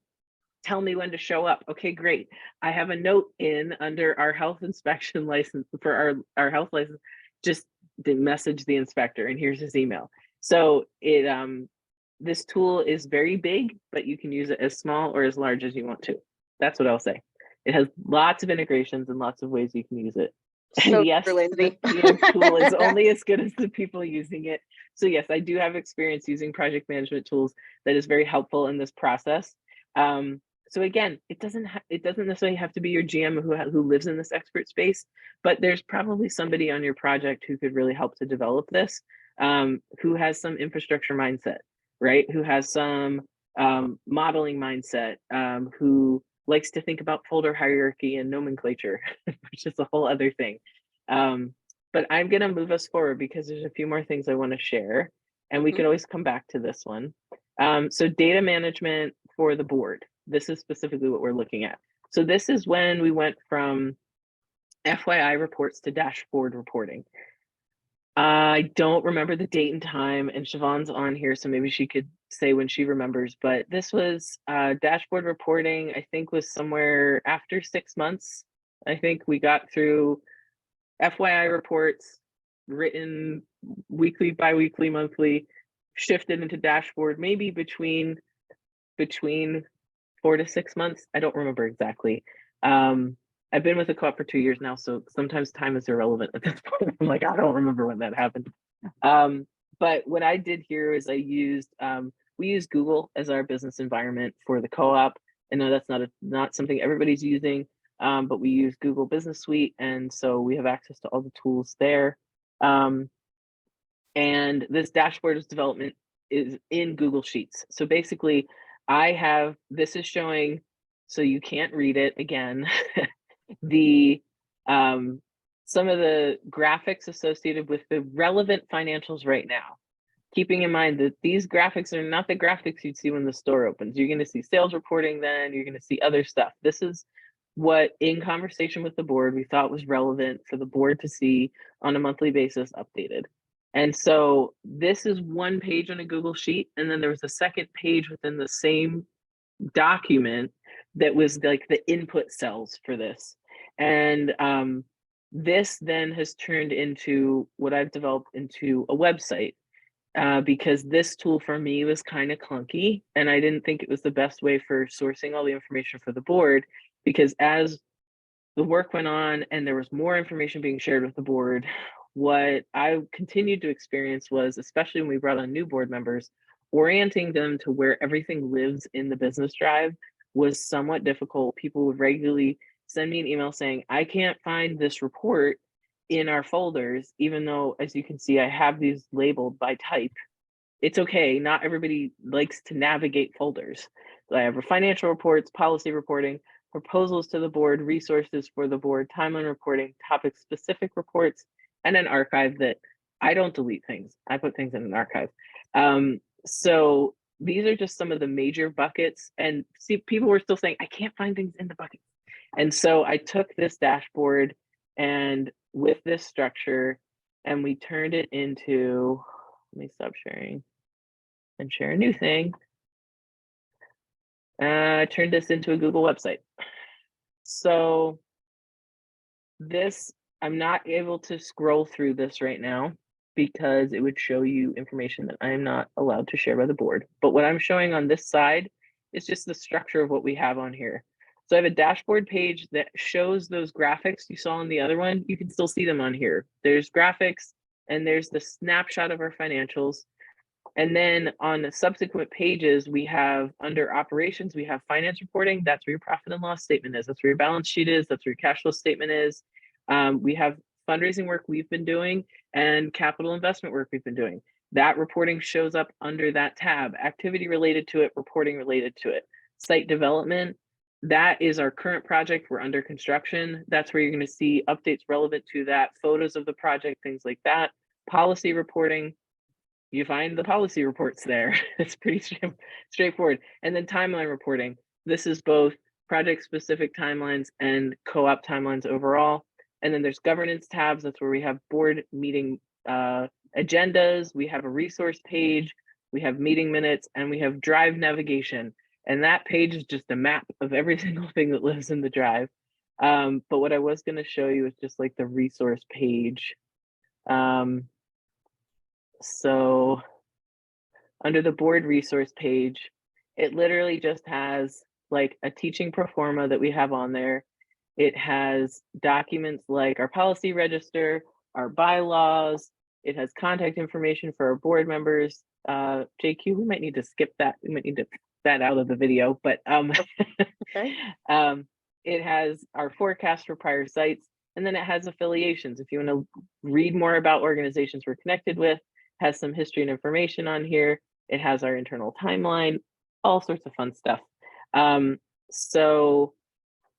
tell me when to show up. Okay, great. I have a note in under our health inspection license for our health license, just to message the inspector, and here's his email. So this tool is very big, but you can use it as small or as large as you want to. That's what I'll say. It has lots of integrations and lots of ways you can use it. So yes, the PM tool is only as good as the people using it. So yes, I do have experience using project management tools that is very helpful in this process. So again, it doesn't necessarily have to be your GM who lives in this expert space, but there's probably somebody on your project who could really help to develop this, who has some infrastructure mindset, right? Who has some modeling mindset, who likes to think about folder hierarchy and nomenclature, which is a whole other thing. But I'm going to move us forward because there's a few more things I want to share, and we can always come back to this one. So data management for the board. This is specifically what we're looking at. So this is when we went from FYI reports to dashboard reporting. I don't remember the date and time, and Siobhan's on here, so maybe she could say when she remembers, but this was dashboard reporting, I think was somewhere after 6 months. I think we got through FYI reports, written weekly, bi-weekly, monthly, shifted into dashboard, maybe between 4 to 6 months. I don't remember exactly. I've been with the co-op for 2 years now, so sometimes time is irrelevant at this point. I'm like, I don't remember when that happened. But what I did here is we use Google as our business environment for the co-op. I know that's not something everybody's using, but we use Google Business Suite, and so we have access to all the tools there. And this dashboard development is in Google Sheets. So basically, this is showing, so you can't read it again, the some of the graphics associated with the relevant financials right now. Keeping in mind that these graphics are not the graphics you'd see when the store opens. You're going to see sales reporting, then you're going to see other stuff. This is what, in conversation with the board, we thought was relevant for the board to see on a monthly basis updated. And so this is one page on a Google Sheet, and then there was a second page within the same document that was like the input cells for this. And this then has turned into what I've developed into a website, because this tool for me was kind of clunky, and I didn't think it was the best way for sourcing all the information for the board, because as the work went on and there was more information being shared with the board, what I continued to experience was, especially when we brought on new board members, orienting them to where everything lives in the business drive was somewhat difficult. People would regularly send me an email saying, I can't find this report in our folders, even though, as you can see, I have these labeled by type. It's okay. Not everybody likes to navigate folders. So I have financial reports, policy reporting, proposals to the board, resources for the board, timeline reporting, topic specific reports, and an archive that I don't delete things. I put things in an archive. So these are just some of the major buckets, and see, people were still saying, I can't find things in the buckets. And so I took this dashboard and with this structure, and we turned it into, let me stop sharing and share a new thing. I turned this into a Google website. So this, I'm not able to scroll through this right now because it would show you information that I am not allowed to share by the board. But what I'm showing on this side is just the structure of what we have on here. So I have a dashboard page that shows those graphics you saw in the other one. You can still see them on here. There's graphics, and there's the snapshot of our financials. And then on the subsequent pages, we have, under operations, we have finance reporting. That's where your profit and loss statement is. That's where your balance sheet is. That's where your cash flow statement is. We have fundraising work we've been doing and capital investment work we've been doing. That reporting shows up under that tab. Activity related to it, reporting related to it. Site development, that is our current project. We're under construction. That's where you're going to see updates relevant to that, photos of the project, things like that. Policy reporting, you find the policy reports there. It's pretty straightforward. And then timeline reporting. This is both project specific timelines and co-op timelines overall. And then there's governance tabs. That's where we have board meeting agendas. We have a resource page. We have meeting minutes, and we have drive navigation. And that page is just a map of every single thing that lives in the drive. But what I was going to show you is just like the resource page. So under the board resource page, it literally just has like a teaching pro forma that we have on there. It has documents like our policy register, our bylaws. It has contact information for our board members. JQ, we might need to skip that. We might need to put that out of the video, but Okay. it has our forecast for prior sites, and then it has affiliations. If you want to read more about organizations we're connected with, has some history and information on here. It has our internal timeline, all sorts of fun stuff. So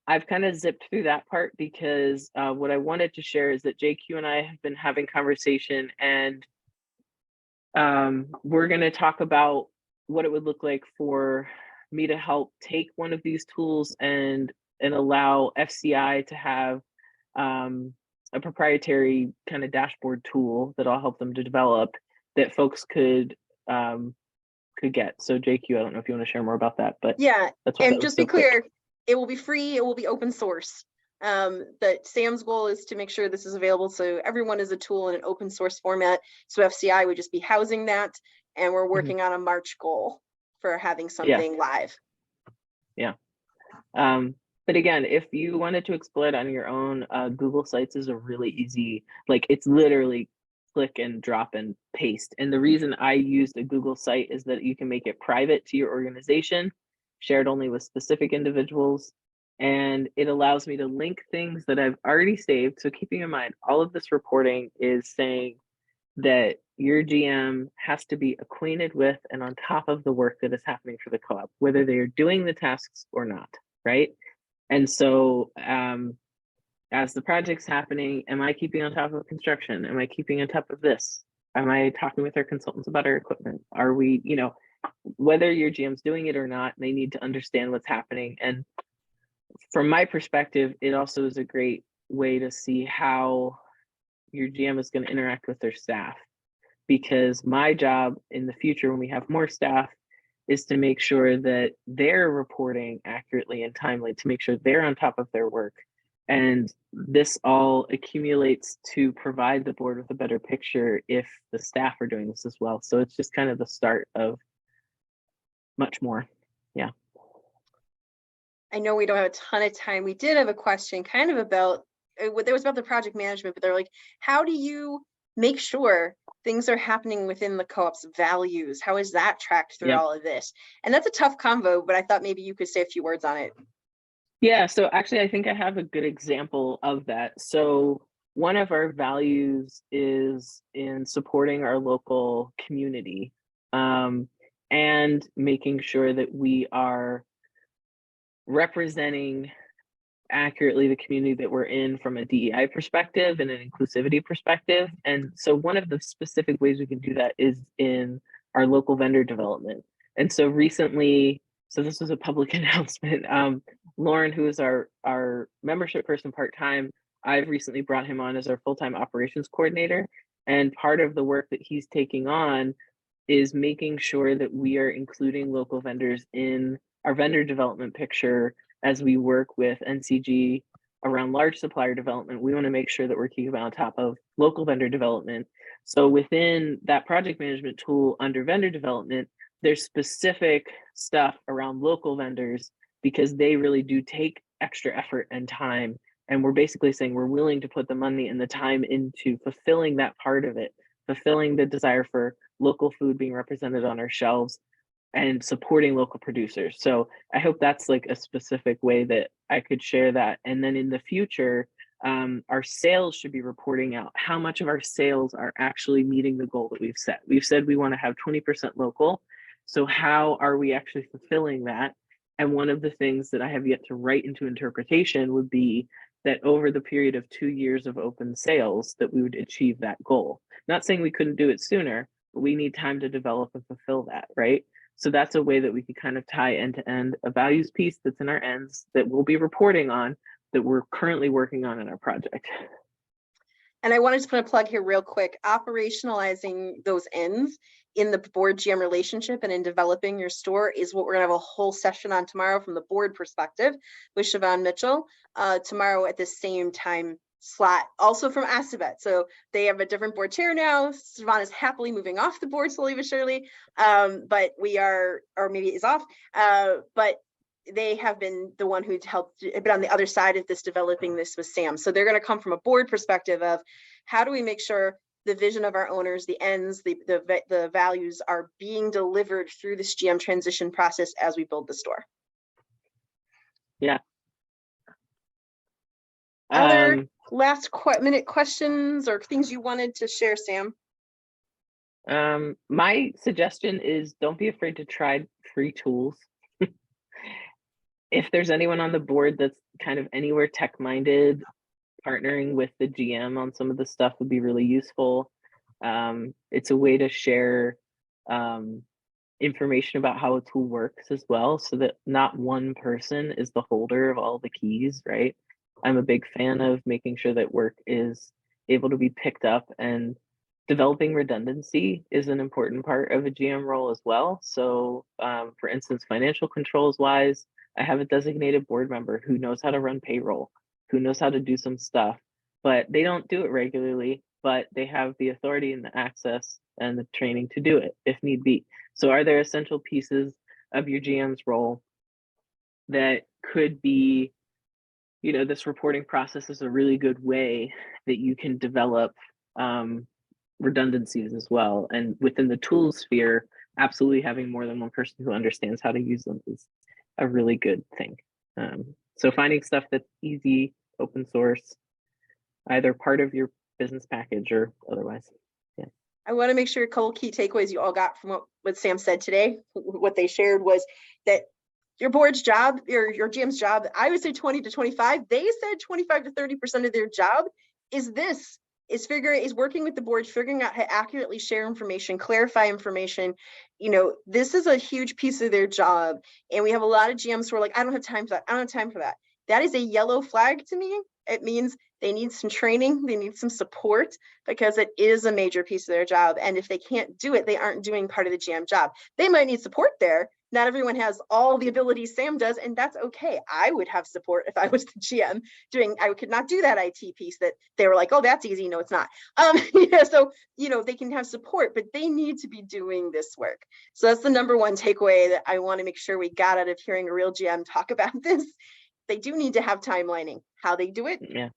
I've kind of zipped through that part because what I wanted to share is that JQ and I have been having conversation, and we're going to talk about what it would look like for me to help take one of these tools and allow FCI to have a proprietary kind of dashboard tool that I'll help them to develop that folks could get. So JQ, I don't know if you want to share more about that, but yeah, that's why and that was just so be clear, quick. it will be free, it will be open source. That Sam's goal is to make sure this is available so everyone is a tool in an open source format. So FCI would just be housing that, and we're working on a March goal for having something live. Yeah. But again, if you wanted to explore it on your own, Google Sites is a really easy, like it's literally click and drop and paste. And the reason I used a Google site is that you can make it private to your organization, shared only with specific individuals, and it allows me to link things that I've already saved. So keeping in mind, all of this reporting is saying that your GM has to be acquainted with and on top of the work that is happening for the co-op, whether they are doing the tasks or not, right? And so as the project's happening, am I keeping on top of construction? Am I keeping on top of this? Am I talking with our consultants about our equipment? Are we, whether your GM's doing it or not, they need to understand what's happening. And from my perspective, it also is a great way to see how your GM is going to interact with their staff. Because my job in the future, when we have more staff, is to make sure that they're reporting accurately and timely, to make sure they're on top of their work. And this all accumulates to provide the board with a better picture if the staff are doing this as well. So it's just kind of the start of much more. Yeah. I know we don't have a ton of time. We did have a question kind of about, it was about the project management, but they're like, how do you make sure things are happening within the co-op's values? How is that tracked through all of this? And that's a tough convo, but I thought maybe you could say a few words on it. Yeah, so actually, I think I have a good example of that. So one of our values is in supporting our local community, and making sure that we are representing accurately the community that we're in from a DEI perspective and an inclusivity perspective. And so one of the specific ways we can do that is in our local vendor development. And so recently, so this was a public announcement, Lauren, who is our membership person part-time, I've recently brought him on as our full-time operations coordinator. And part of the work that he's taking on is making sure that we are including local vendors in our vendor development picture. As we work with NCG around large supplier development, we want to make sure that we're keeping on top of local vendor development. So within that project management tool under vendor development, there's specific stuff around local vendors because they really do take extra effort and time. And we're basically saying we're willing to put the money and the time into fulfilling that part of it, fulfilling the desire for local food being represented on our shelves and supporting local producers. So I hope that's like a specific way that I could share that. And then in the future, our sales should be reporting out how much of our sales are actually meeting the goal that we've set. We've said we want to have 20% local. So how are we actually fulfilling that? And one of the things that I have yet to write into interpretation would be that over the period of 2 years of open sales, that we would achieve that goal. Not saying we couldn't do it sooner, but we need time to develop and fulfill that, right? So that's a way that we could kind of tie end to end a values piece that's in our ends that we'll be reporting on that we're currently working on in our project. And I wanted to put a plug here real quick. Operationalizing those ends in the board GM relationship and in developing your store is what we're gonna have a whole session on tomorrow from the board perspective with Siobhan Mitchell tomorrow at the same time slot, also from Assabet. So they have a different board chair now. Siobhan is happily moving off the board slowly but surely, but we are, or maybe is off, but they have been the one who's helped, been on the other side of this, developing this with Sam. So they're going to come from a board perspective of how do we make sure the vision of our owners, the ends, the values are being delivered through this GM transition process as we build the store. Yeah. Other last minute questions or things you wanted to share, Sam? My suggestion is don't be afraid to try free tools. If there's anyone on the board that's kind of anywhere tech minded, partnering with the GM on some of the stuff would be really useful. It's a way to share information about how a tool works as well, so that not one person is the holder of all the keys, right? I'm a big fan of making sure that work is able to be picked up, and developing redundancy is an important part of a GM role as well. So for instance, financial controls wise, I have a designated board member who knows how to run payroll, who knows how to do some stuff, but they don't do it regularly, but they have the authority and the access and the training to do it if need be. So are there essential pieces of your GM's role that could be, this reporting process is a really good way that you can develop redundancies as well. And within the tools sphere, absolutely having more than one person who understands how to use them is a really good thing. So finding stuff that's easy, open source, either part of your business package or otherwise. Yeah. I want to make sure a couple key takeaways you all got from what Sam said today. What they shared was that your board's job, your GM's job, I would say 20 to 25. They said 25 to 30% of their job is this, is working with the board, figuring out how to accurately share information, clarify information. You know, this is a huge piece of their job. And we have a lot of GMs who are like, I don't have time for that. I don't have time for that. That is a yellow flag to me. It means they need some training, they need some support, because it is a major piece of their job. And if they can't do it, they aren't doing part of the GM job. They might need support there. Not everyone has all the abilities Sam does, and that's okay. I would have support if I was the GM doing, I could not do that IT piece that they were like, oh, that's easy. No, it's not. Yeah, so, you know, they can have support, but they need to be doing this work. So that's the number one takeaway that I want to make sure we got out of hearing a real GM talk about this. They do need to have timelining, how they do it, Yeah.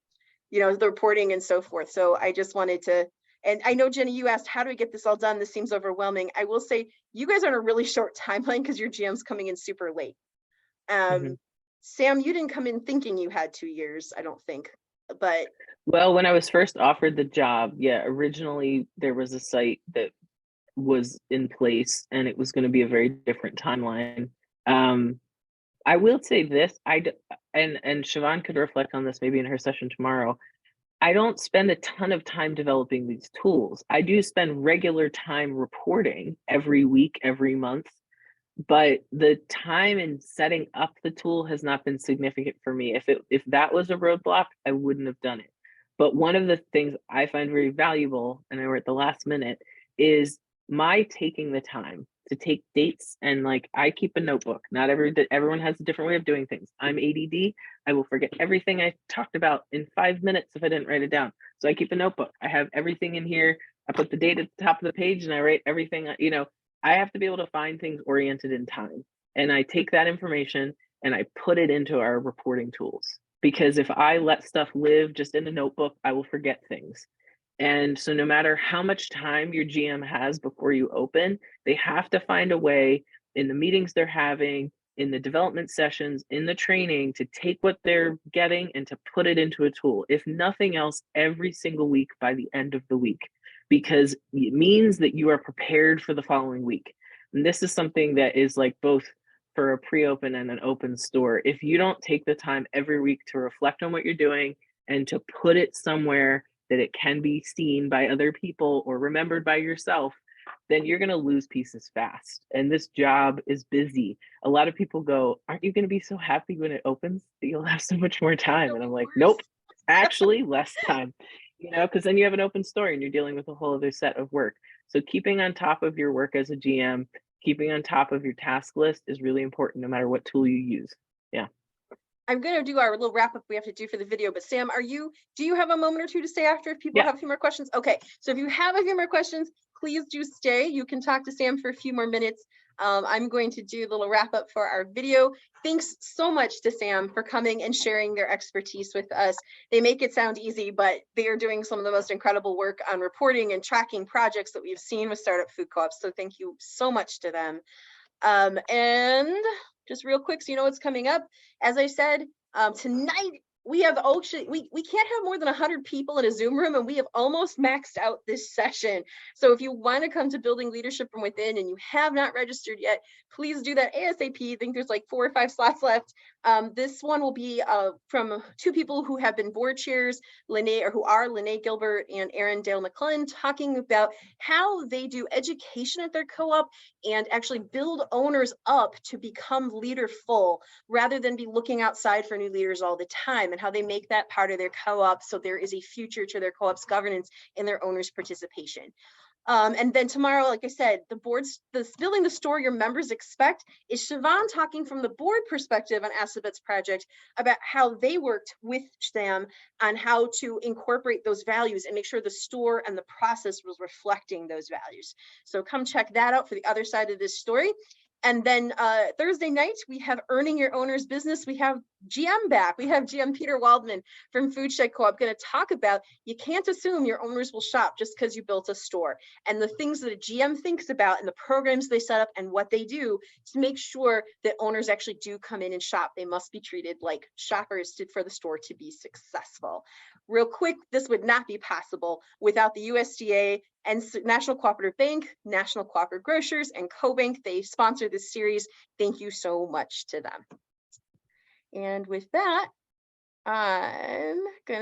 you know, the reporting and so forth. So I just wanted to, and I know, Jenny, you asked, how do we get this all done? This seems overwhelming. I will say you guys are on a really short timeline because your GM's coming in super late. Mm-hmm. Sam, you didn't come in thinking you had 2 years, I don't think, but. Well, when I was first offered the job, yeah, originally there was a site that was in place and it was going to be a very different timeline. I will say this, and Siobhan could reflect on this maybe in her session tomorrow. I don't spend a ton of time developing these tools. I do spend regular time reporting every week, every month, but the time in setting up the tool has not been significant for me. If that was a roadblock, I wouldn't have done it. But one of the things I find very valuable, and I were at the last minute, is my taking the time to take dates. And like, I keep a notebook. Not everyone has a different way of doing things. I'm ADD. I will forget everything I talked about in 5 minutes if I didn't write it down. So I keep a notebook. I have everything in here. I put the date at the top of the page and I write everything, I have to be able to find things oriented in time. And I take that information and I put it into our reporting tools. Because if I let stuff live just in a notebook, I will forget things. And so no matter how much time your GM has before you open, they have to find a way in the meetings they're having, in the development sessions, in the training, to take what they're getting and to put it into a tool. If nothing else, every single week by the end of the week, because it means that you are prepared for the following week. And this is something that is like both for a pre-open and an open store. If you don't take the time every week to reflect on what you're doing and to put it somewhere that it can be seen by other people or remembered by yourself, then you're going to lose pieces fast. And this job is busy. A lot of people go, aren't you going to be so happy when it opens that you'll have so much more time? And I'm like, nope, actually less time, because then you have an open story and you're dealing with a whole other set of work. So keeping on top of your work as a GM, keeping on top of your task list is really important no matter what tool you use. Yeah. I'm going to do our little wrap up we have to do for the video, but Sam, do you have a moment or two to stay after if people have a few more questions? Okay, so if you have a few more questions, please do stay. You can talk to Sam for a few more minutes. I'm going to do a little wrap up for our video. Thanks so much to Sam for coming and sharing their expertise with us. They make it sound easy, but they are doing some of the most incredible work on reporting and tracking projects that we've seen with Startup Food Co-ops. So thank you so much to them. And just real quick, so you know what's coming up. As I said, tonight we have we can't have more than 100 people in a Zoom room, and we have almost maxed out this session. So if you want to come to Building Leadership from Within and you have not registered yet, please do that ASAP. I think there's like 4 or 5 slots left. This one will be from 2 people who have been board chairs, who are Lene Gilbert and Erin Dale McClellan, talking about how they do education at their co-op and actually build owners up to become leaderful rather than be looking outside for new leaders all the time, and how they make that part of their co-op so there is a future to their co-op's governance and their owners' participation. And then tomorrow, like I said, the Building the Store Your Members Expect is Siobhan talking from the board perspective on Assabet's project about how they worked with Sam on how to incorporate those values and make sure the store and the process was reflecting those values. So come check that out for the other side of this story. And then Thursday night, we have Earning Your Owner's Business. We have GM back. We have GM Peter Waldman from Food Shed Co-op going to talk about you can't assume your owners will shop just because you built a store, and the things that a GM thinks about and the programs they set up and what they do to make sure that owners actually do come in and shop. They must be treated like shoppers for the store to be successful. Real quick, this would not be possible without the USDA and National Cooperative Bank, National Cooperative Grocers, and CoBank. They sponsor this series. Thank you so much to them. And with that, I'm going to